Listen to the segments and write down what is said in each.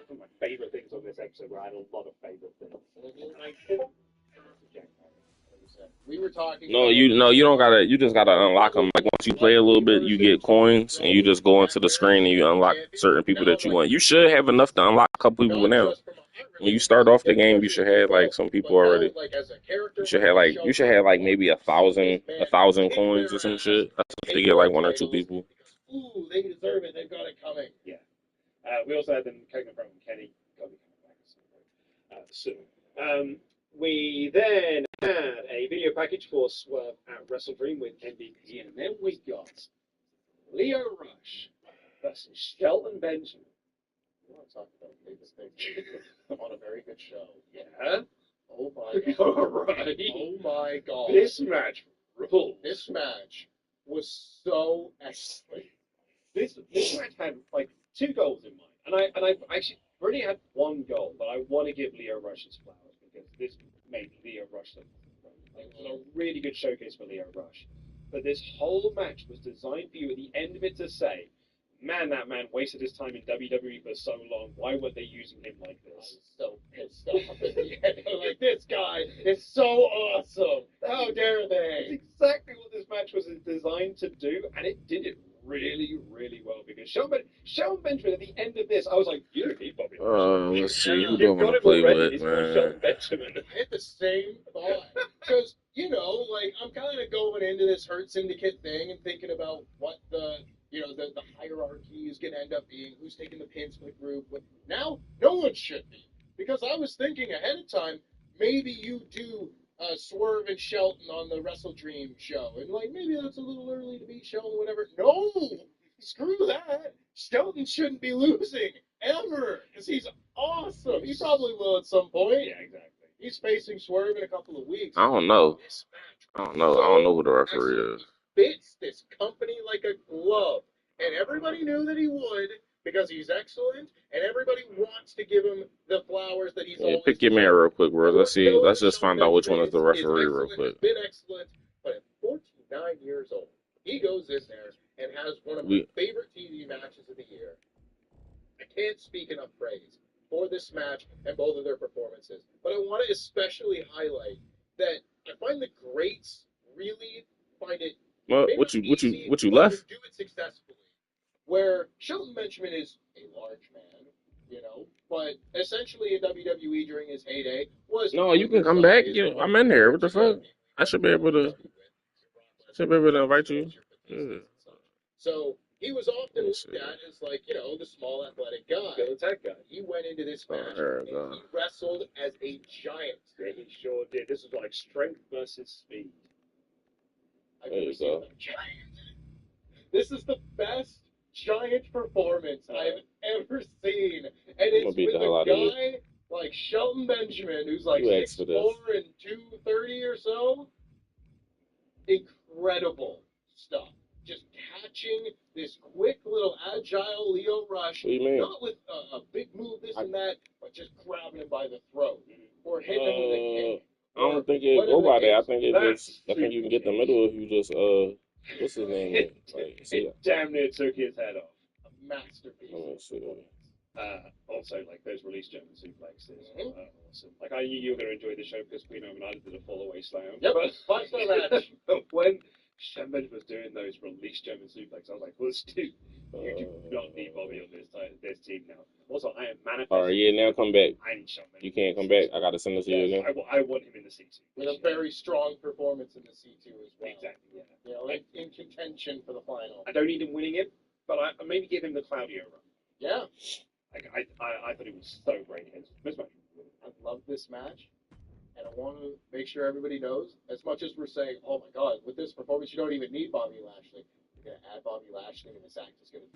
One of my favorite things on this episode, where I had a lot of favorite things. We were talking. No, you don't gotta. You just gotta unlock them. Like once you play a little bit, you get coins, and you just go into the screen and you unlock certain people that you want. You should have enough to unlock a couple people now. When you start off the game, you should have like some people already. You should have like maybe 1,000 coins or some shit. That's if they get like one or two people. Ooh, they deserve it. They've got it coming. Yeah. We also had them Coconut Brown and Kenny. Got to be coming back soon. We then had a video package for Swerve at Wrestle Dream with MVP, and then we got Leo Rush versus Shelton Benjamin. You want to talk about famous things on a very good show? Yeah. Oh my god. Alright. Oh my god. This match rules. This match was so excellent. This match had like 2 goals in mind, and I actually already had 1 goal, but I want to give Leo Rush his flowers because this made Leo Rush look great. It was a really good showcase for Leo Rush. But this whole match was designed for you at the end of it to say, man, that man wasted his time in WWE for so long. Why were they using him like this? I was so pissed off at the end. Like, this guy is so awesome. How dare they? That's exactly what this match was designed to do, and it did it really, really well. Because Shelton Benjamin at the end of this, I was like, you don't need Bobby Lashley. Let's see who You've do I got want to him play already. with, He's called man. Shelton Benjamin. I had the same thought. Because, like, I'm kind of going into this Hurt Syndicate thing and thinking about what the hierarchy is going to end up being, who's taking the pin split group. Now, no one should be. Because I was thinking ahead of time, maybe you do Swerve and Shelton on the Wrestle Dream show. And, like, maybe that's a little early to beat Shelton, whatever. No! Screw that! Shelton shouldn't be losing, ever! Because he's awesome! He probably will at some point. Yeah, exactly. He's facing Swerve in a couple of weeks. I don't know. This match I don't know who the referee is. fits this company like a glove. And everybody knew that he would because he's excellent, and everybody wants to give him the flowers that he's always Pick your man real quick, bro. Let's just find out which one is the He's referee real excellent, quick. He's been excellent, but at 49 years old, he goes in there and has one of my favorite TV matches of the year. I can't speak enough praise for this match and both of their performances, but I want to especially highlight that I find the greats really find it. What you but left? do it successfully. Where Shelton Benjamin is a large man, but essentially in WWE during his heyday was. No, you can come back. I'm in here. What the fuck? I should be able to invite you. Yeah. So he was often looked at as like, the small athletic guy. The tech guy. He went into this match and he wrestled as a giant. Yeah, he sure did. This was like strength versus speed. I've never seen a giant. This is the best giant performance I've ever seen. And it's with a guy like Shelton Benjamin, who's like 6'4" and 230 or so. Incredible stuff. Just catching this quick little agile Leo Rush, not with a big move, this and that, but just grabbing him by the throat or hitting him with a kick. I don't think it go by that. I think you can get the middle if you just what's his name? It damn near took his head off. A masterpiece. Let me see. Also, like those release German suplexes are awesome. Like I knew you were going to enjoy the show because Queen and I did a fall-away slam. Yep, 5-star match. When Shelton was doing those release German suplexes, I was like, well, Stu, you do not need Bobby on this team now. Also, I am manifesting. All right, now come back. I need Shelton. You can't come back. I got to send this to you again. I want him in the C2. With a very strong performance in the C2 as well. Exactly, yeah. In contention for the final. I don't need him winning it, but I maybe give him the Claudio run. Yeah. Like, I thought it was so great against this match. I love this match, and I want to make sure everybody knows, as much as we're saying, oh my God, with this performance, you don't even need Bobby Lashley. You're going to add Bobby Lashley, and this act is going to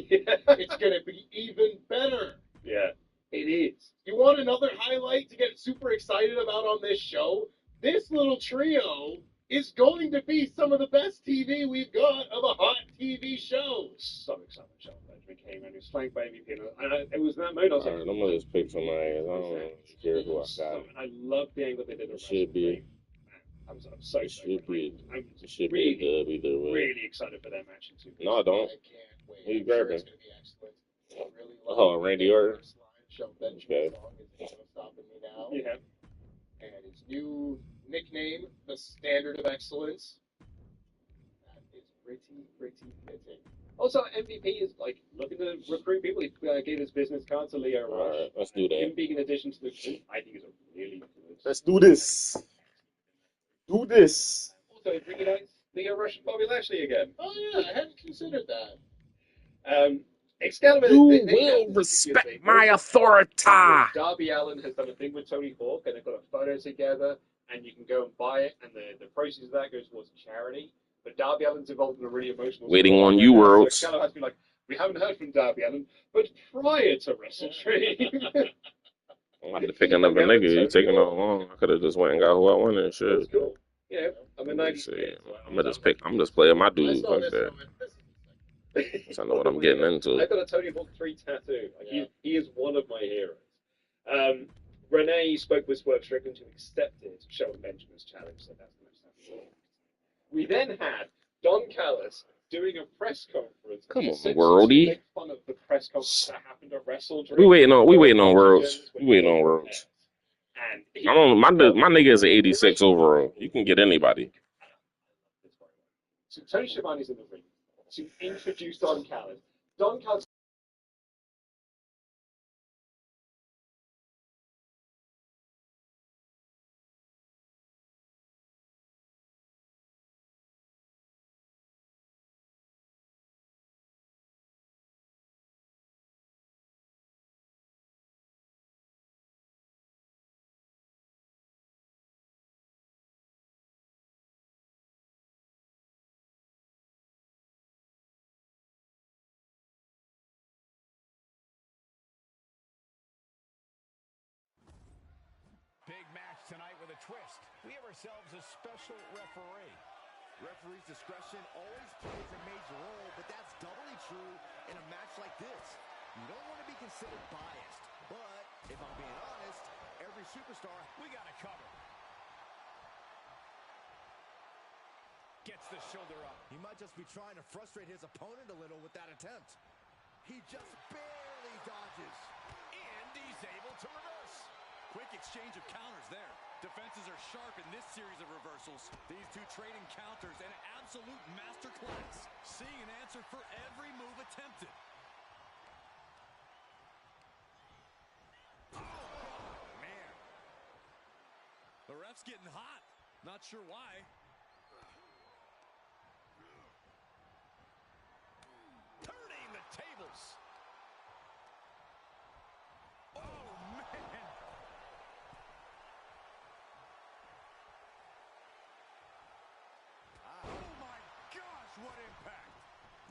be better. It's going to be even better. Yeah, it is. You want another highlight to get super excited about on this show? This little trio is going to be some of the best TV we've got of a hot TV show. So excited when Shelton Benjamin came and he was flanked by MVP. And it was that moment I was like, I'm going to just pick some of my ass. I don't care who I got. I love the angle they did. It should be. I'm so should be. I'm It should be a dub either way. really excited for that match in 2 weeks. No, I don't. I can't wait. Who you I'm sure grabbing? it's going to be excellent. Oh, Randy Orton. Shove that Okay. song is no stopping me now. Yeah. And his new nickname, the Standard of Excellence. That is pretty fitting. Also, MVP is like looking to recruit people. He gave his business card to Leo Rush. All right, let's do that. Him being an addition to the group, I think is a really good. Let's do this. Do this. Also, bringing out Leo Rush and Bobby Lashley again. Oh yeah, I hadn't considered that. Excalibur. You they will have this respect thing. my There's a authority. Darby Allin has done a thing with Tony Hawk, and they've got a photo together, and you can go and buy it, and the proceeds of that goes towards charity. But Darby Allin's involved in a really emotional. Waiting story on right you, now, Worlds. So Excalibur has to be like, we haven't heard from Darby Allin, but prior to WrestleDream. I'm about to pick another nigga. You taking on long? I could have just went and got who I wanted and shit. That's cool. Yeah, I'm a Let me 90s see. kid. I'm gonna just pick. I'm just playing my I dude. saw Fuck this. that. This I know what I'm getting into. I've got a Tony Hawk 3 tattoo. Like, Yeah. he is one of my heroes. Renee spoke with Swerve Strickland, who accepted Shelton Benjamin's challenge, so that's the most happy. We then had Don Callis doing a press conference. Come on, essentially Worldy. to make fun of the press conference that happened at WrestleDream. We waiting on Worlds. We waiting on Worlds. And he, I don't. My nigga is an 86 overall. You can get anybody. So Tony Schiavone's in the ring to introduce Don Callis. Don Callis. Big match tonight with a twist. We have ourselves a special referee. Referee's discretion always plays a major role, but that's doubly true in a match like this. You don't want to be considered biased, but if I'm being honest, every superstar, We got it covered. Gets the shoulder up. he might just be trying to frustrate his opponent a little with that attempt. He just barely dodges. And he's able to reverse. Quick exchange of counters there. Defenses are sharp in this series of reversals. These two trading counters, an absolute masterclass. Seeing an answer for every move attempted. Oh, man. The ref's getting hot. Not sure why. Turning the tables. Oh, man. Oh, my gosh, what impact.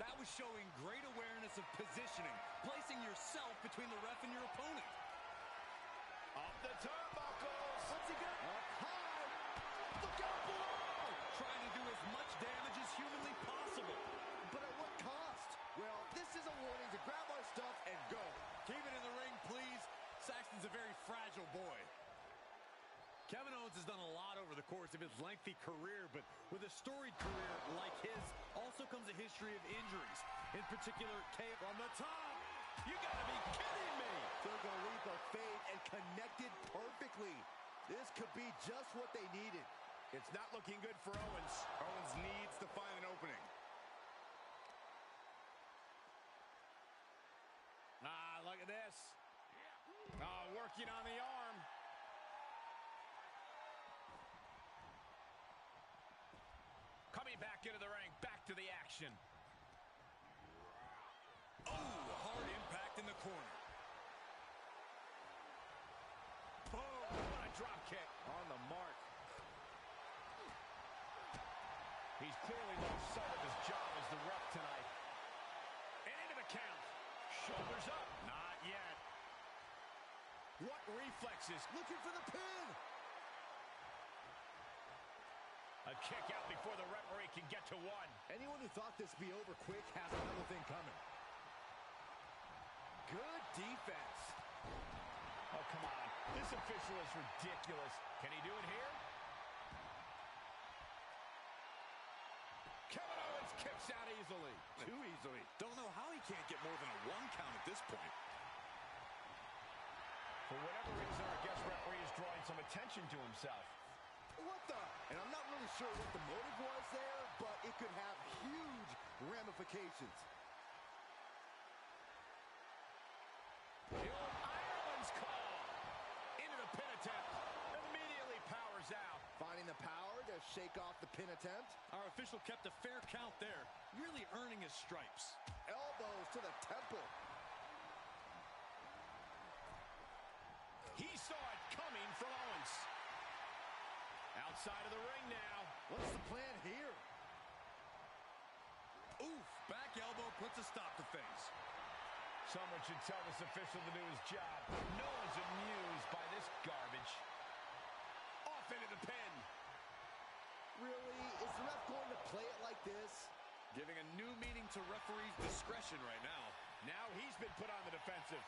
That was showing great awareness of positioning, placing yourself between the ref and your opponent. Up the turnbuckles. What's he got? Up high. Look out below. Trying to do as much damage as humanly possible. But at what cost? Well, this is a warning to grab our stuff and go. Keep it in the ring, please. Saxton's a very fragile boy. Kevin Owens has done a lot over the course of his lengthy career, but with a storied career like his, also comes a history of injuries. In particular, From the top. You gotta be kidding me. Took a leap of faith and connected perfectly. This could be just what they needed. It's not looking good for Owens. Owens needs to find an opening. Look at this. Working on the arm. Coming back into the ring, back to the action. oh, hard impact in the corner. Boom, what a drop kick. On the mark. He's clearly lost sight of his job as the ref tonight. And into the count. Shoulders up. Not yet. What reflexes? Looking for the pin. A kick out before the referee can get to one. Anyone who thought this would be over quick has another thing coming. Good defense. Oh, come on. This official is ridiculous. Can he do it here? Kevin Owens kicks out easily. Too easily. Don't know how he can't get more than a 1 count at this point. For whatever reason, our guest referee is drawing some attention to himself. What the? And I'm not really sure what the motive was there, but it could have huge ramifications. The old Ireland's call. Into the pin attempt. Immediately powers out. Finding the power to shake off the pin attempt. Our official kept a fair count there, really earning his stripes. Elbows to the temple. He saw it coming from Owens. Outside of the ring now. What's the plan here? Oof, back elbow puts a stop to things. Someone should tell this official to do his job. No one's amused by this garbage. Off into the pin. Really? Is the ref going to play it like this? Giving a new meaning to referee's discretion right now. Now he's been put on the defensive.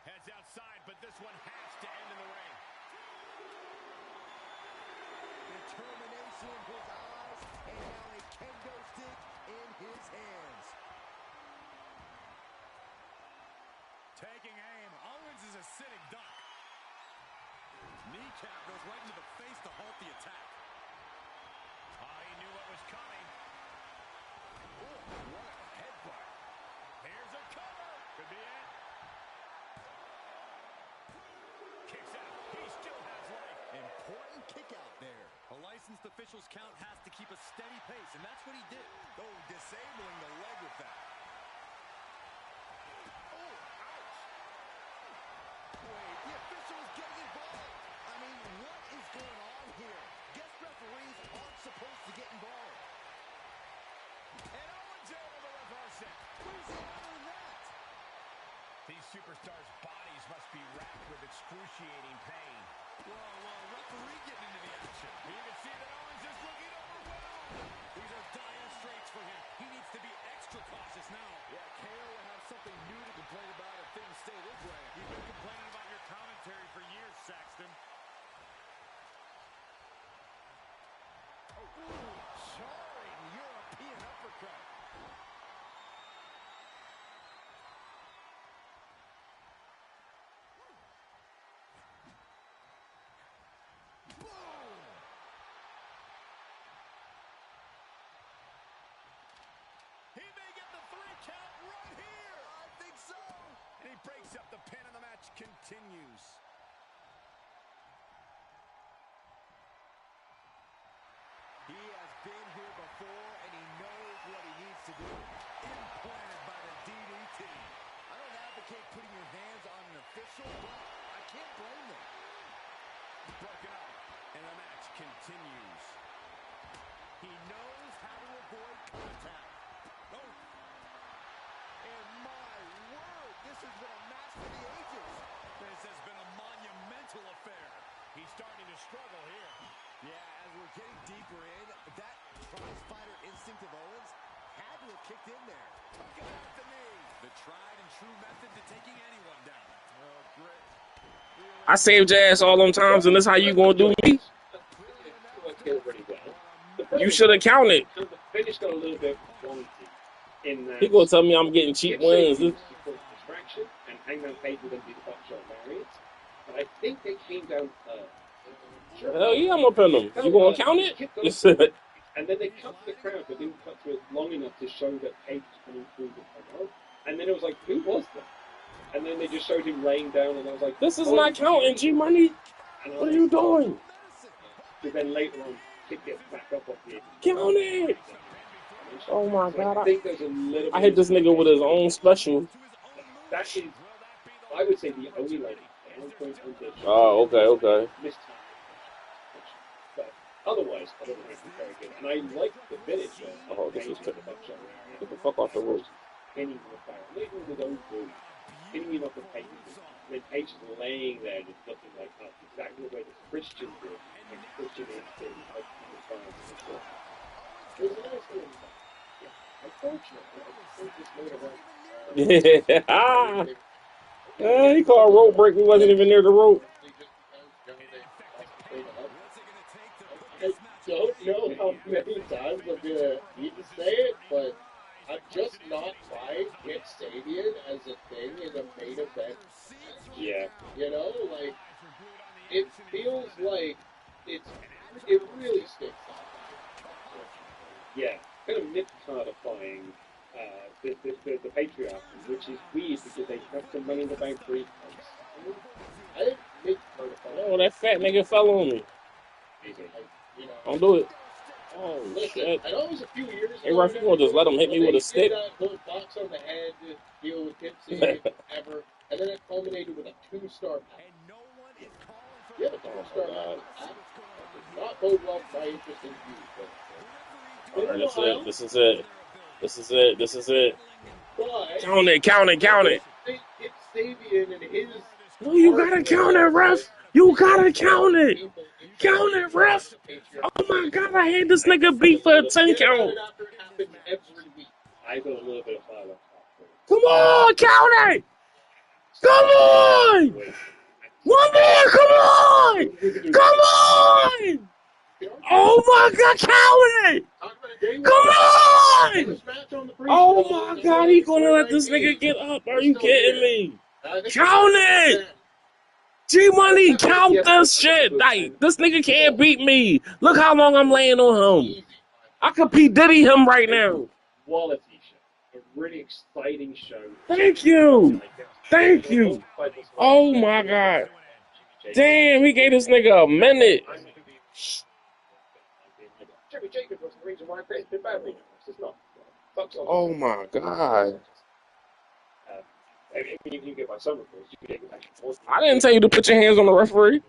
Heads outside, but this one has to end in the ring. Determination in his eyes, and now a kendo stick in his hands. Taking aim. Owens is a sitting duck. Kneecap goes right into the face to halt the attack. Oh, he knew what was coming. Ooh, what a headbutt. Here's a cover. Could be it. Kicks out. He still has life. Important kick out there. A licensed official's count has to keep a steady pace, and that's what he did. Oh, disabling the leg with that. Oh, ouch. Wait, the official is getting involved. I mean, what is going on here? Guest referees aren't supposed to get involved. And Owens able to reverse it. Where's the honor in that? These superstars' bodies must be racked with excruciating pain. Whoa, referee getting into the action. You can see that Owens is looking overwhelmed. These are dire straits for him. He needs to be extra cautious now. Yeah, KO will have something new to complain about if things stay this way. You've been complaining about your commentary for years, Saxton. Oh, jarring European uppercut. Boom! He may get the 3 count right here. I think so. And he breaks up the pin and the match continues. He has been here before, and he knows what he needs to do. Implanted by the DDT. I don't advocate putting your hands on an official, but I can't blame them. Broken up, and the match continues. He knows how to avoid contact. Oh. And my word, this has been a match for the ages. This has been a monumental affair. He's starting to struggle here. Yeah, as we're getting deeper in, that prize fighter instinct of Owens had to have kicked in there. Took it out the knee. The tried and true method to taking anyone down. Oh, great. I saved your ass all them times, and this how you gonna do me? Worked here pretty well. You should have counted. And the finish got a little bit wonky in that. He gonna tell me I'm getting cheap wins. Distraction, and Hangman Page were going to do the buckshot variant. But I think they came down sure. Hell yeah, I'm up in them. You gonna count it? And then they cut to the crowd, but didn't cut to it long enough to show that Page was coming through the crowd. And then it was like, who was that? And then they just showed him laying down, and I was like, This is not counting, G Money. What are you doing? But then later on, kick it back up off the edge. Count it. Oh my God. I think there's a little. I hit this nigga with his own special. That is, I would say, the only like point on this. Oh, okay. Missed time. But otherwise, it's very good. And I like the finish. Oh, this is the buckshot. Get the fuck off the roof. Hitting the fire. Leaving with own food. Hitting him off the Page. And then Page is laying there just looking like that's exactly the way the Christian did. Like Christian is in like the fire. It was a nice little stuff. Yeah. Unfortunately, I think this later on. Yeah. He called a rope break. We wasn't even near the rope. don't know how many times I'm gonna need to say it, but I'm just not buying Kip Sabian as a thing in a main event match. Yeah. You know, like it feels like it really sticks out. Yeah, kind of nip-cardifying the patriarchy, which is weird because they have the Money in the Bank briefcase. I think Nick Cardify. Oh, that fat nigga fell on me. Easy. You know, Don't do it. Oh, listen, shit. I know it was a few years Hey, ago. ref, you gonna just let him hit me when with a they stick? did that whole box on the head deal with Kip Sabian, ever, and then it culminated with a 2-star match. And no one is calling for You have a that. 2-star match with that? That does not bode well for my interest in you. But, All right, this is it. This is it. This is it. This is it. but Count it. Count it. Count it. Kip Sabian and his No, you gotta count it, ref. You gotta count it. Count it, ref. Oh my god, I had this nigga beat for a 10 count. After it happens every week. I got a little bit of fire. Come on, count it. Come on. One more. Come on. Come on. Oh my god, count it. Come on. Oh my god, he gonna let this nigga get up. Are you kidding me? Count it. G-Money, count this shit. Like, this nigga can't beat me. Look how long I'm laying on him. I could P. Diddy him right now. Quality show. A really exciting show. Thank you. Thank you. Oh my god. Damn, he gave this nigga a minute. Jimmy Jacobs was the reason why I created the bad region. It's not. Oh my god. You can get my some reports. You can get back and forth. I didn't tell you to put your hands on the referee.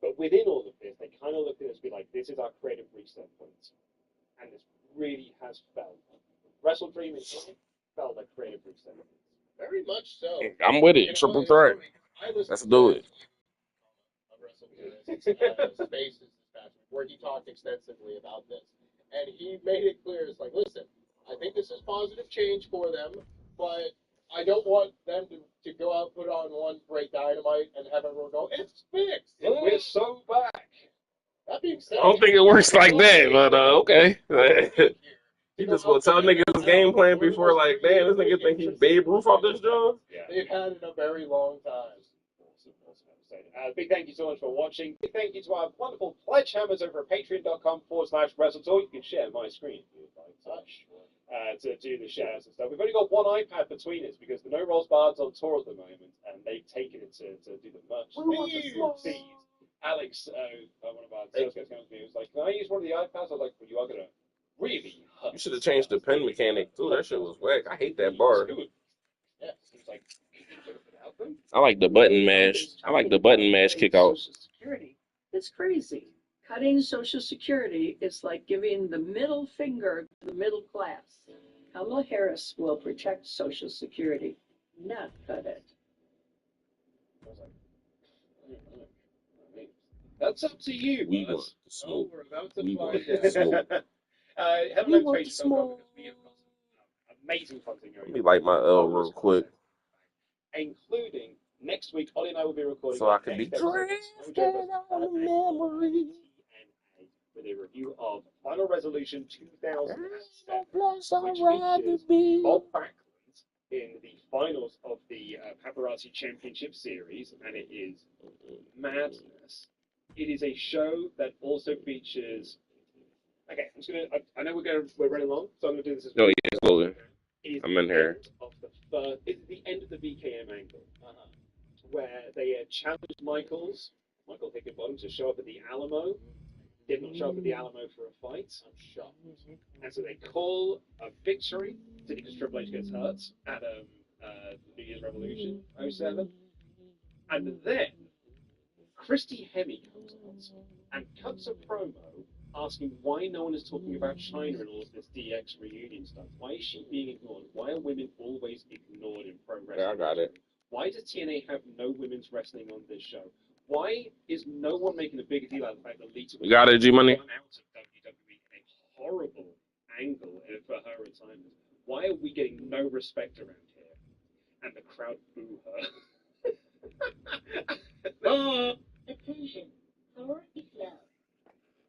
But within all of this, they kind of look at us and be like, this is our creative reset point. And this really has felt. Wrestle Dream is felt like creative reset. Very much so. I'm with it. Triple threat. Let's do it. Spaces this past week, where he talked extensively about this, and he made it clear. It's like, listen, I think this is positive change for them, but I don't want them to go out, put on one great Dynamite, and have everyone go, it's fixed. We're so back. That being said, I don't think it works like that, but okay. He just gonna tell niggas his game plan before, like, damn, this nigga think he Babe Ruth off this job? Yeah. They've had it a very long time. Big thank you so much for watching. Big thank you to our wonderful pledge hammers over at patreon.com/WrestleTalk. You can share my screen if you'd like to do the shares and stuff. We've only got one iPad between us because the No Rolls Bard's on tour at the moment and they've taken it to do the merch. Feed. Alex, one of our sales guys came to me and was like, can I use one of the iPads? I was like, well, you are going to really hurt. You should have changed the pen mechanic, too. That shit was whack. I hate that bar. Yeah, he was like, I like the button mash. I like the button mash kick out. Social Security. It's crazy. Cutting Social Security is like giving the middle finger to the middle class. Kamala Harris will protect Social Security, not cut it. That's up to you. We want the smoke. We're about to We find want the smoke. Have We a want the smoke. amazing content going Let me light my L real quick. including next week. Ollie and I will be recording So I can be next episode drifting on the memory. with a review of Final Resolution 2007, Plus, I'd which rather features be. Bob Backlund in the finals of the Paparazzi Championship Series, and it is madness. It is a show that also features. Okay, I'm just gonna. I know we're running long, so I'm gonna do this as Oh, yeah, slowly. Is I'm in here. It's the end of the VKM angle, where they challenged Michael Hickenbottom, to show up at the Alamo. Did not show up at the Alamo for a fight. I'm shocked. And so they call a victory because Triple H gets hurt at New Year's Revolution 07. And then Christy Hemme comes out and cuts a promo asking why no one is talking about China and all of this DX reunion stuff. Why is she being ignored? Why are women always ignored in pro wrestling? Yeah, I got it. Why does TNA have no women's wrestling on this show? Why is no one making a big deal out of the fact that Lita You got it, G-Money? out of WWE in a horrible angle for her retirement? Why are we getting no respect around here? And the crowd boo her. Attention, power is love.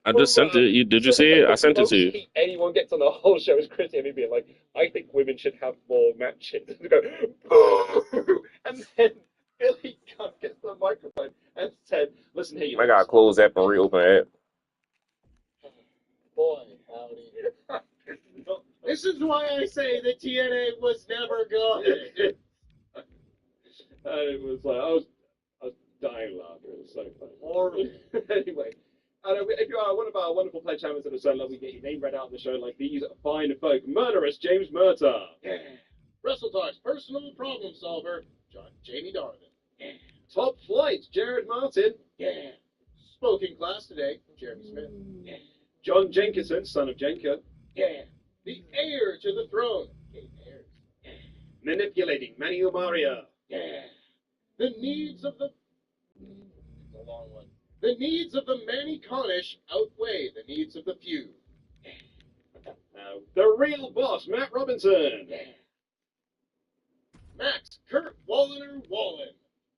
I just sent it. Did you see it? I sent it to you. Anyone gets on the whole show is Chris and being like, I think women should have more matches. And go, boo! And then Billy Gunn gets the microphone and said, listen here, you I gotta close app and reopen app. Boy, howdy. This is why I say that TNA was never good. And it was like, I was dying laughing. It was so funny. Anyway, if you are one of our wonderful play champions of the show, we get your name read out on the show like these fine folk. Murderous James Murtaugh. Yeah. Wrestle Talk's personal problem solver, Jamie Darvin. Yeah. Top Flight, Jared Martin. Yeah. Spoken class today, Jeremy Smith. Yeah. John Jenkinson, son of Jenka. Yeah. The heir to the throne, Kate Ayers. Yeah. Manipulating Manny Umaria. Yeah. The needs of the... It's a long one. The needs of the Manny Connish outweigh the needs of the few. Yeah. The real boss, Matt Robinson. Yeah. Max Kurt Walliner Wallen.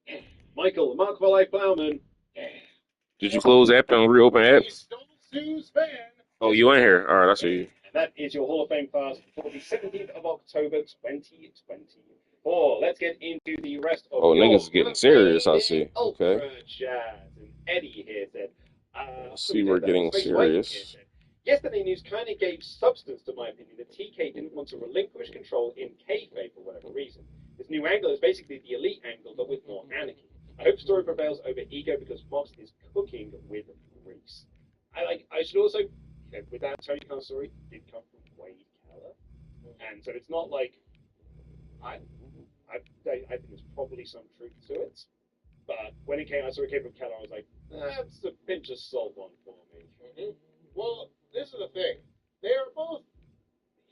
Yeah. Michael Mark Valle Plowman. Yeah. Did you close app and reopen app? Sue's fan. Oh, you in here? All right, I see you. And that is your Hall of Fame class for the 17th of October, 2024. Let's get into the rest of Oh, niggas getting serious, I see. Ultra Okay. Jazz. And Eddie here said, See, we're getting serious. Yesterday news kind of gave substance to my opinion that TK didn't want to relinquish control in kayfabe for whatever reason. This new angle is basically the elite angle, but with more anarchy. I hope story prevails over ego because Mox is cooking with grease. I should also, with that Tony Khan story, did come from Wade Keller, and so it's not like I think there's probably some truth to it. But when it came, I saw it came from Keller, I was like, that's a pinch of salt one for me. Mm-hmm. Well, this is the thing. They are both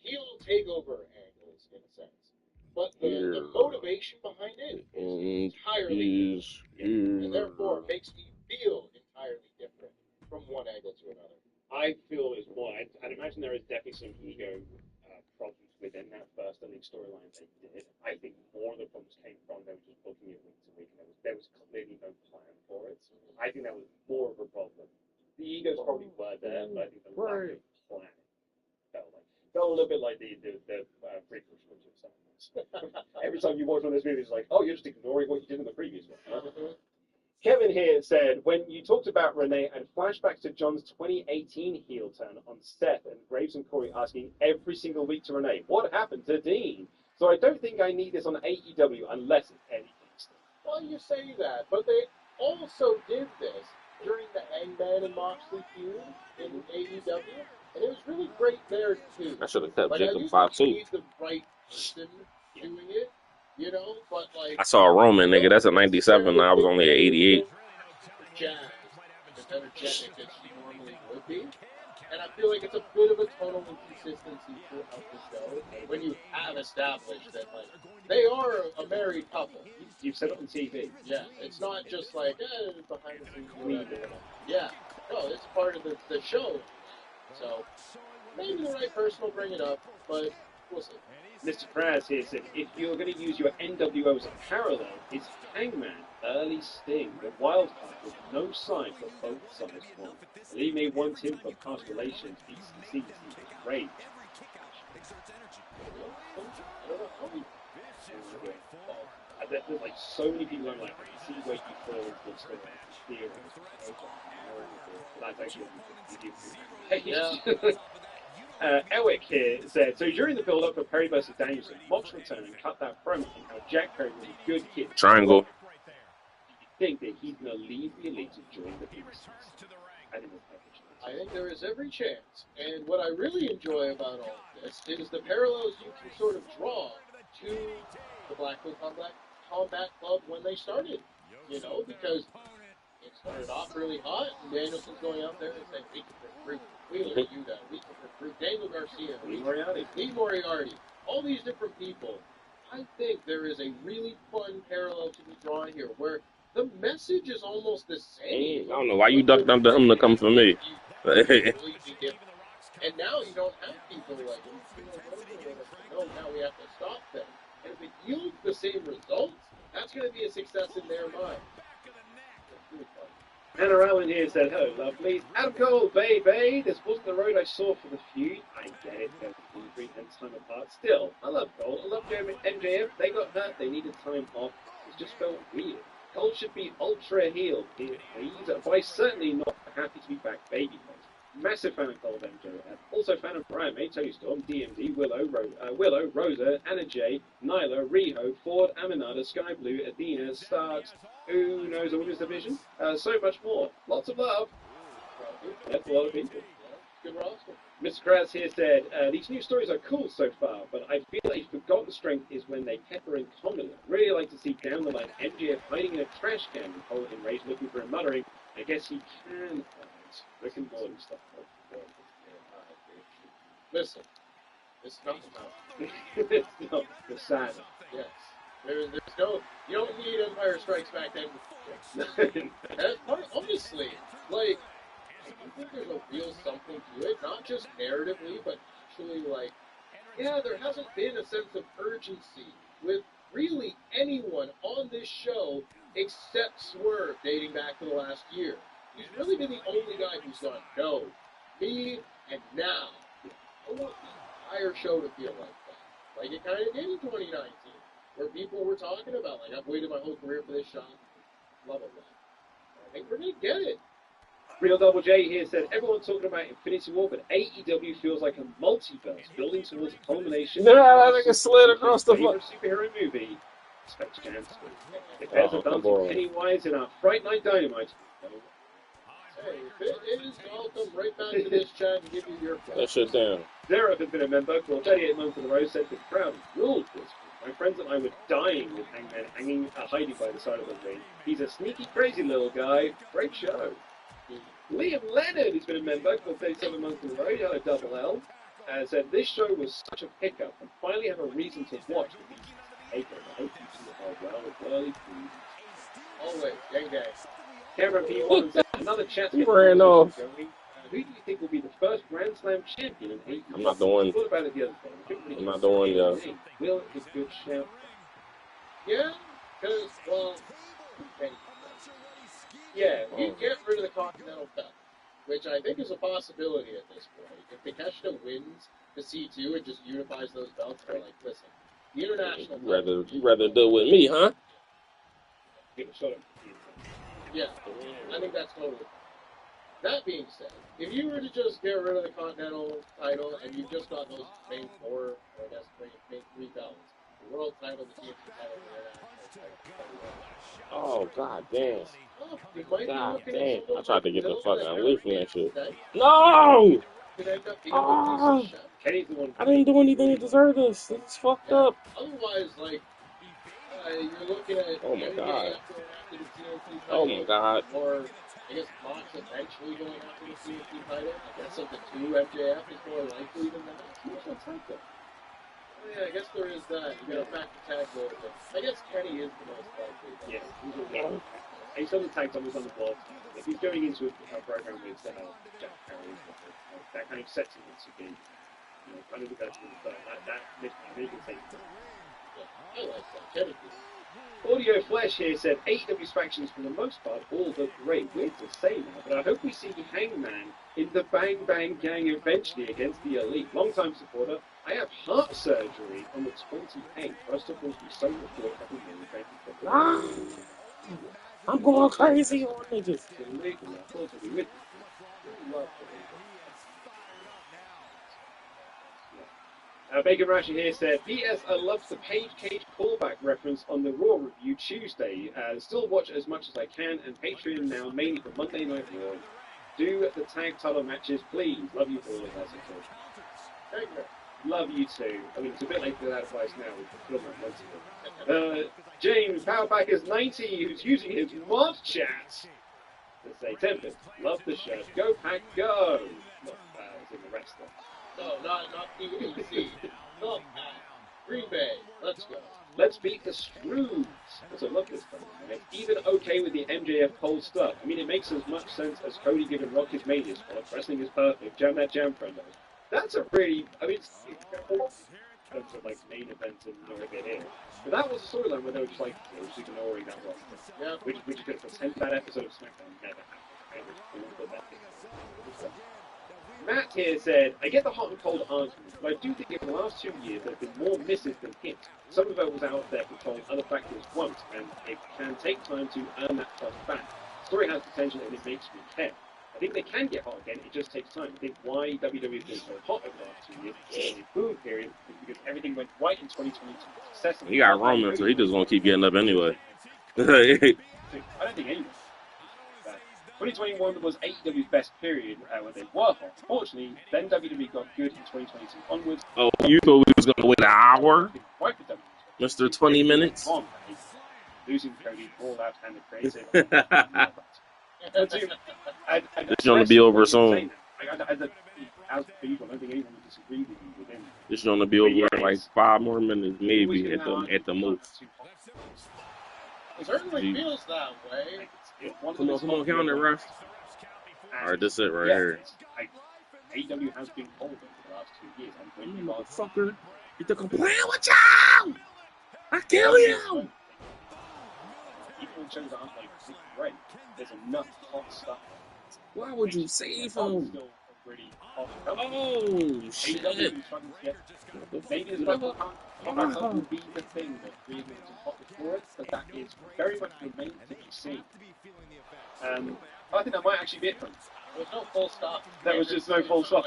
heel takeover angles in a sense, but the motivation behind it is entirely different, and therefore it makes me feel entirely different from one angle to another. I feel there's more. I'd imagine there is definitely some ego problems within that first Elite storyline they did. I think more of the problems came from they were just booking it week to week. There was clearly no plan for it. I think that was more of a problem. The egos probably were there, but I think the lack of planning felt a little bit like the prequel of something. Every time you watch one of those movies, it's like, oh, you're just ignoring what you did in the previous one. Kevin here said, when you talked about Renee and flashbacks to John's 2018 heel turn on Seth and Graves and Corey asking every single week to Renee, what happened to Dean? So I don't think I need this on AEW unless it's Eddie Kingston. Well, you say that, but they also did this during the Hangman and Moxley feud in AEW, and it was really great there too. I should have kept like, Jacob 5 too. He's the right person doing it, you know, but like... I saw a Roman, nigga. That's a 97. I was only at 88. Jazz as energetic as she normally would be. And I feel like it's a bit of a total inconsistency throughout the show when you have established that, like, they are a married couple. You've said it on TV. Yeah, it's not just like, behind the scenes. Yeah, no, it's part of the show. So, maybe the right person will bring it up, but we'll see. Mr. Kraz here said, if you're going to use your NWO as a parallel, it's Hangman, early Sting, the wild card with no sign for both sides won. Lee may want him for past relations, BCC, Rage. There's like so many people I'm like, I see where you fall into this sort of theory. That's actually Elwick here said, so during the build-up for Perry versus Danielson, Mox returned and cut that promo on how Jack Perry was a good kid. Triangle. Do you think that he's going to leave the Elite to join the Beast? I think there is every chance. And what I really enjoy about all of this is the parallels you can sort of draw to the Blackpool Combat Club when they started. You know, because it started off really hot, and Danielson's going out there and saying, we can recruit Wheeler Yuta, we can recruit Daniel Garcia, Lee Moriarty, all these different people. I think there is a really fun parallel to be drawn here where the message is almost the same. I don't know why you ducked under him to come for me. And now you don't have people like, no, now we have to stop them. And if it yields the same results, that's going to be a success in their mind. Really Anna Allen here said, hello, lovely. Adam Cole, baby. This wasn't the road I saw for the feud. I get it. They're injury and time apart. Still, I love Cole. I love MJF. They got hurt. They needed time off. It just felt weird. Cole should be ultra healed here, please. But I certainly not happy to be back babyface. Massive fan of Cole MJF. Also fan of Brian May, Tony Storm, DMD, Willow, Rosa, Anna J, Nyla, Riho, Ford, Aminata, Sky Blue, Athena, Starks, who knows the women's division? So much more. Lots of love. That's a lot of people. Good roster. Mr. Krause here said, these new stories are cool so far, but I feel a forgotten strength is when they pepper in Kamala. Really like to see down the line MJF hiding in a trash can with Cole in rage looking for him muttering, I guess he can hide. Rick and Morty stuff. Listen, it's not about It's not the sad. yes. There's no, you don't need Empire Strikes Back then. Honestly, like, I think there's a real something to it, not just narratively, but actually, like, yeah, there hasn't been a sense of urgency with really anyone on this show except Swerve dating back to the last year. He's really been the only guy who's gone, no, me, and now. I want the entire show to feel like that. Like it kind of did in 2019, where people were talking about, like, I've waited my whole career for this shot. Love it. I think we're going to get it. Real Double J here said, everyone's talking about Infinity War, but AEW feels like a multiverse, building towards a culmination. Nah, that nigga slid across the favorite superhero movie, Spectre Jansen. If there's a bounty Pennywise in our Fright Night Dynamite, Hey, it is, I'll come right back to this chat and give you your That place. shit down. Zero has been a member for 38 months in a row, said the crowd ruled this week. My friends and I were dying with Hangman hiding by the side of the ring. He's a sneaky, crazy little guy. Great show. Liam Leonard has been a member for 37 months in a row. He had a double L. Said this show was such a pickup and finally have a reason to watch these takeovers. I hope you two are well, early, please. Always, gang gang. Cameron P1 said another chance to He get ran the off. going. Who do you think will be the first Grand Slam champion in 8 years? I'm not the one. What about it the other day? I'm not the one, yeah. Will is a good shout. Yeah, because, well, yeah, you get rid of the Continental Belt, which I think is a possibility at this point. If Takeshita wins the C2 and just unifies those belts, they're like, listen, the international You rather do it with me, huh? Yeah, I think that's totally fine. That being said, if you were to just get rid of the Continental title and you just got those main four, or I guess main three belts, the world title, the TNT title, the international title. Oh, god damn. Oh, you might be God looking at damn. someone I tried to like get the Bill fuck that away from that shit. that No! could end up being Ah. a piece of shit. Kenny's the one. I didn't do anything to deserve this. This is fucked up. Otherwise, like, you're looking at Oh my God. after the TNT title, Oh my god. or I guess Mox eventually going after the TNT title. I guess of the two, MJF is more likely than that. Yeah, I guess there is that. You got to factor tag there, but I guess Kenny is the most likely. Yeah, he's on the tag top, he's on the board. If he's going into a program with Jack Perry, that kind of sets him to be, kind of the best of the that makes it take. Yeah, I like that. Kenny. Audio Flash here said AEW's factions for the most part all look great. Weird to say now, but I hope we see Hangman in the Bang Bang Gang eventually against the Elite. Long-time supporter. I have heart surgery on the 28th. First of all, we so much for having me. Thank you for that. I'm going crazy on niggas. Bacon Rasher here said, PS, I love the Page Cage callback reference on the Raw review Tuesday. Still watch as much as I can, and Patreon now, mainly for Monday Night Raw. Do the tag title matches, please. Love you all, as I said. Love you too. I mean, it's a bit late for that advice now. We can put on that James, Powerback is 90, who's using his mod chat to say, Tempest, love the shirt. Go Pack, go! Not in the wrestler. No, not PBC. Not Green Bay. Let's go. Let's beat the Screws. Also, love this one. Right? Even okay with the MJF Cole stuff. I mean, it makes as much sense as Cody giving Rock his made his spot. Wrestling is perfect. Jam that jam friend. That's a really, I mean, it's in terms of like main events and a bit here. But that was a storyline where they were just like, just ignoring that roster. Yeah. Which you could have pretended that episode of SmackDown never happened. Matt here said, I get the hot and cold argument, but I do think in the last 2 years there have been more misses than hits. Some of it was out of their control, other factors won't, and it can take time to earn that trust back. The story has potential and it makes me care. I think they can get hot again, it just takes time. I think why WWE has been so hot over the last 2 years, the boom period, is because everything went right in 2022. He got Roman, so he just gonna keep getting up anyway. I don't think anyone. 2021 was AEW's best period when they were hot. Fortunately, then WWE got good in 2022 onwards. Oh, you thought we was gonna wait an hour, Right for WWE. Mr. 20 minutes? Losing Cody, all out and creative. It's gonna be over soon. As per usual, I don't think anyone would disagree with you within. It's gonna be over in like 5 more minutes, maybe at the most. It certainly feels that way. Come on, count it, ref. All right, that's it right here. AEW has been cold over the last 2 years. Motherfucker, you think I'm playing with you? I kill you. Even when shows aren't like great, there's enough hot stuff. Why would you save him? Oh shit! Maybe it's like hot would be the thing that really makes it hot for it, but that is very much remains to be seen. I think that might actually be it from. There was no full stop. There was just no full stop.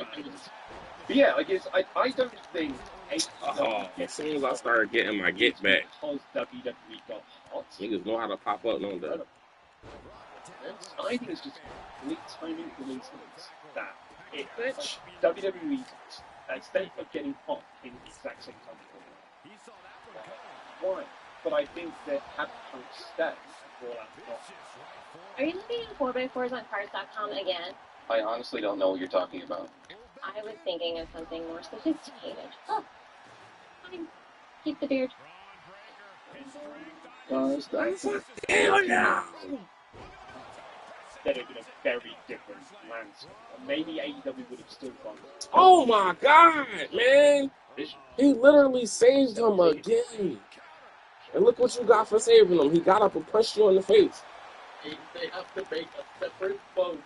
But yeah, like I don't think. As soon as I started getting my get back, because WWE got hot, niggas know how to pop up, don't they? I think it's just complete timing coincidence that WWE instead of getting hot in the exact same time. Why? But I think that had Punk stay for that hot. Are you looking at 4x4s on cars.com again? I honestly don't know what you're talking about. I was thinking of something more sophisticated. Oh, fine. Keep the beard. Hell no! That would have been a very different landscape. Maybe AEW would have still gone. Oh my god, man! He literally saved him again. And look what you got for saving him. He got up and punched you in the face. They have to make a separate boat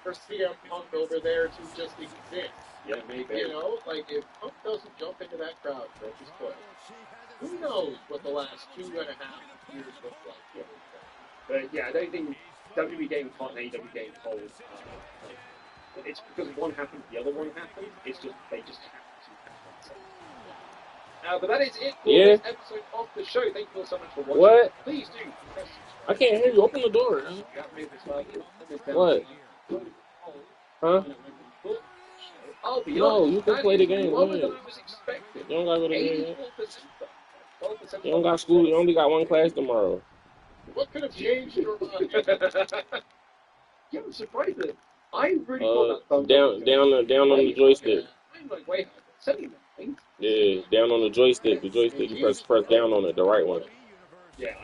for CM Punk over there to just exist. Yeah, maybe. You know, like if Punk doesn't jump into that crowd for his foot, who knows what the last 2.5 years look like. But yeah, I don't think WWE getting hot and AEW getting cold. It's because one happened, the other one happened. It's just they just happened to happen. But that is it for this episode of the show. Thank you all so much for watching. What? Please do press subscribe. I can't hear you. Open the door. What? Huh? I'll be No, honest, you can play the game. Go lower ahead. than I was expecting. You don't gotta go to the game. 12%. You don't got school. You only got one class tomorrow. What could have changed your mind? Yeah, I'm surprised that I really thought that Down on the joystick. I'm like, wait, selling that thing. Yeah, down on the joystick. The joystick, you press down on it, the right one. Yeah,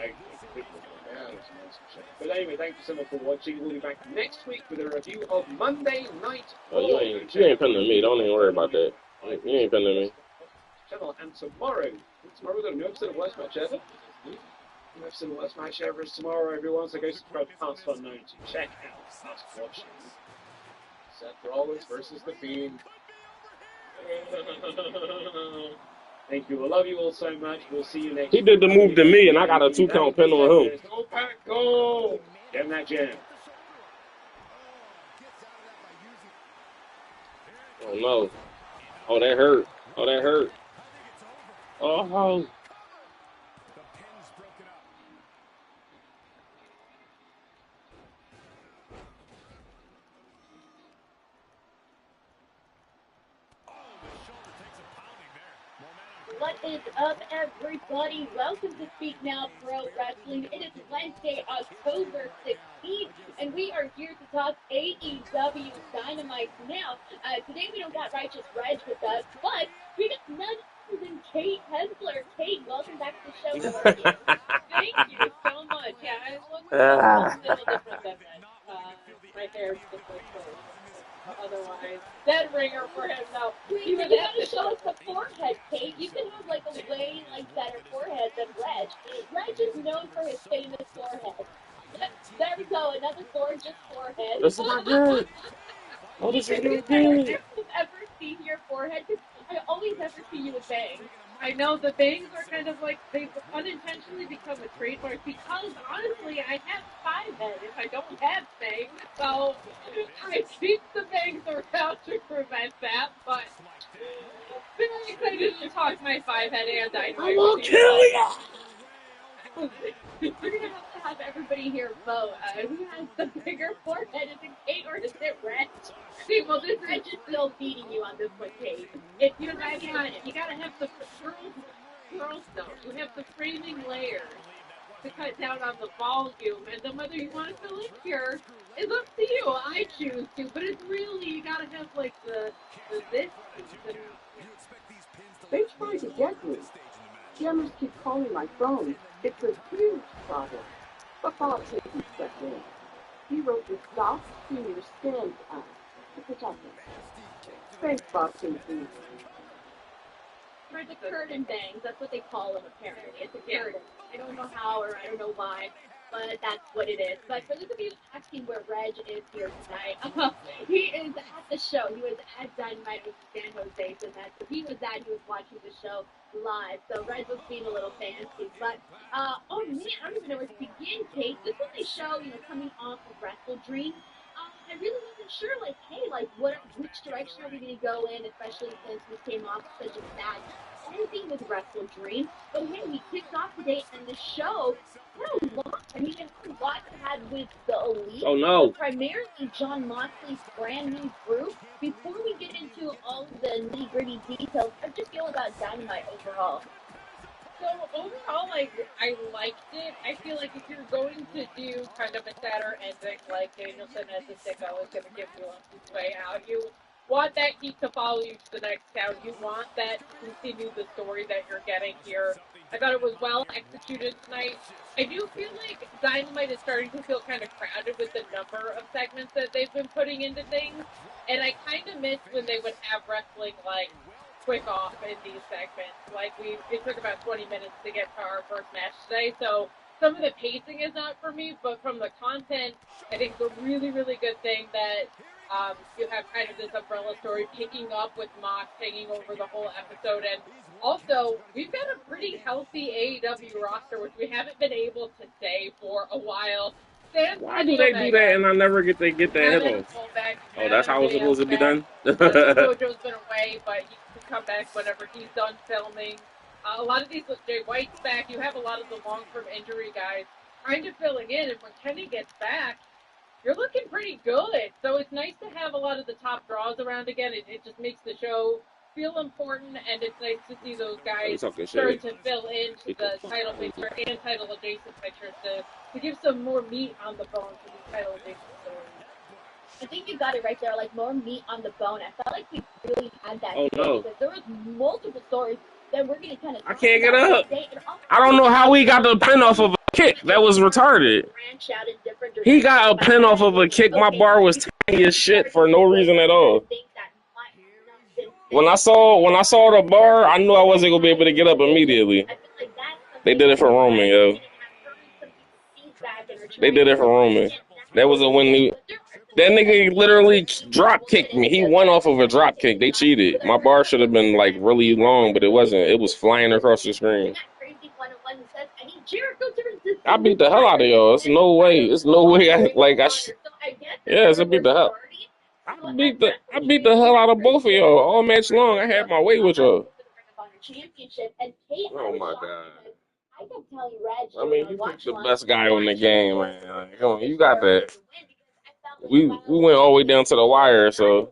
but anyway, thank you so much for watching. We'll be back next week with a review of Monday Night Raw. You ain't pinning me. Don't even worry about that. You ain't pinning me. Channel, and tomorrow we've got a new episode of Worst Match Ever. New episode of Worst Match Ever is tomorrow, everyone. So go subscribe to Past Unknown to check out us watching Seth Rollins versus The Fiend. Thank you. I love you all so much. We'll see you next He did the move to me, and I got a 2-count pin on him. Go, Pat, go! Get in that jam. Oh, no. Oh, that hurt. Oh, that hurt. Oh, What is up, everybody? Welcome to Speak Now Pro Wrestling. It is Wednesday, October 16th, and we are here to talk AEW Dynamite. Now, today we don't got Righteous Reg with us, but we got none other than Kate Hensler. Kate, welcome back to the show. How are you? Thank you so much. Yeah, I look a little different than that. My hair's just like otherwise. Dead ringer for him, though. You gotta show us the forehead, Kate. You can have like a way better forehead than Reg. Reg is known for his famous forehead. There we go, another gorgeous forehead. This is not good. Oh, this is not good. I've ever seen your forehead, because I always ever see you with bangs. I know the bangs are kind of like they've unintentionally become a trademark because honestly, I have five head if I don't have bangs, so I keep the bangs around to prevent that. But very excited to talk my five head and dynamite. I will kill you. We're gonna have to have everybody here vote. Who has the bigger forehead? Is it Kate or is it Reg? See, well, this Reg is still beating you on this one, Kate. if you gotta have the girls though. You have the framing layers to cut down on the volume, and then whether you want to fill in here is up to you. I choose to, but it's really you gotta have like the this. The, They tried to get me. Jammers keep calling my phone. It's a huge problem. But Bob Hinton stepped in. He wrote the Stop Senior Scams Act to protect us. Thanks, Bob Hinton. For the curtain bangs, that's what they call them apparently. It's a curtain. I don't know how or I don't know why, but that's what it is. But for those of you asking where Reg is here tonight, he is at the show. He was at Dynamite with San Jose, so that's where he was at. He was watching the show live. So Reg was being a little fancy. But, oh man, I don't even know where to begin, Kate. This was a show, coming off of Wrestle Dream. I really wasn't sure, which direction are we going to go in, especially since we came off such a bad ending with Wrestle Dream. But hey, we kicked off today, and the show had a lot. I mean, it had a lot to have with the Elite. Oh, no. But primarily John Moxley's brand new group. Before we get into all of the nitty-gritty details, how do you feel about Dynamite overall? So overall, I liked it. I feel like if you're going to do kind of a sadder ending, like Danielson as a sicko is going to give you on his way out, you want that heat to follow you to the next town. You want that to continue the story that you're getting here. I thought it was well executed tonight. I do feel like Dynamite is starting to feel kind of crowded with the number of segments that they've been putting into things, and I kind of miss when they would have wrestling quick off in these segments. It took about 20 minutes to get to our first match today, so some of the pacing is not for me, but from the content, I think it's a really, really good thing that you have kind of this umbrella story picking up with Mox hanging over the whole episode, and also, we've got a pretty healthy AEW roster, which we haven't been able to say for a while. Why do they do that and I never get that hit off? Oh, that's how it's supposed to be done? Jojo's been away, but he can come back whenever he's done filming. A lot of these, Jay White's back. You have a lot of the long-term injury guys kind of filling in, and when Kenny gets back, you're looking pretty good. So it's nice to have a lot of the top draws around again. It just makes the show feel important, and it's nice to see those guys start to fill into the title picture and title adjacent pictures to give some more meat on the bone to these title adjacent stories. I think you got it right there, more meat on the bone. I felt like we really had that no. because there was multiple stories that we're going to kind of I can't get up. I don't know how he got the pin off of a kick. That was retarded. He got a pin off of a kick. My bar was tiny as shit for no reason at all. When I saw the bar, I knew I wasn't gonna be able to get up immediately. They did it for Roman, yo. They did it for Roman. That was a win. That nigga literally drop kicked me. He won off of a drop kick. They cheated. My bar should have been really long, but it wasn't. It was flying across the screen. I beat the hell out of y'all. There's no way. There's no way. Yes, I beat the hell. I beat the hell out of both of y'all all match long. I had my way with y'all. Oh my god. I mean, you picked the best guy on the game, man. Come on, you got that. We went all the way down to the wire, so.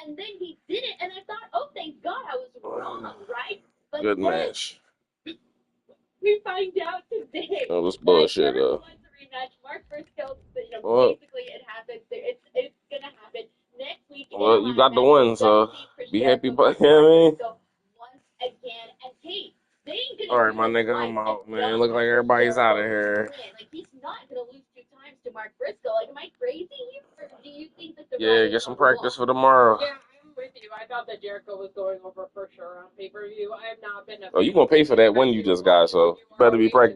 And then he did it, and I thought, oh, thank God I was wrong, right? But good match. We find out today. That was bullshit, though. Mark Briscoe, basically it happens. It's gonna happen next week. Well, you got the win, so be happy. But you know what I mean? Once again, and Kate, they ain't gonna. All right, my nigga, I'm out, man. Look like everybody's out of here. He's not gonna lose 2 times to Mark Briscoe. Am I crazy here, or do you think that the get some practice for tomorrow. Yeah, I'm with you. I thought that Jericho was going over for sure on pay-per-view. I have not been. Oh, you gonna pay for that win you just got, so better be practicing.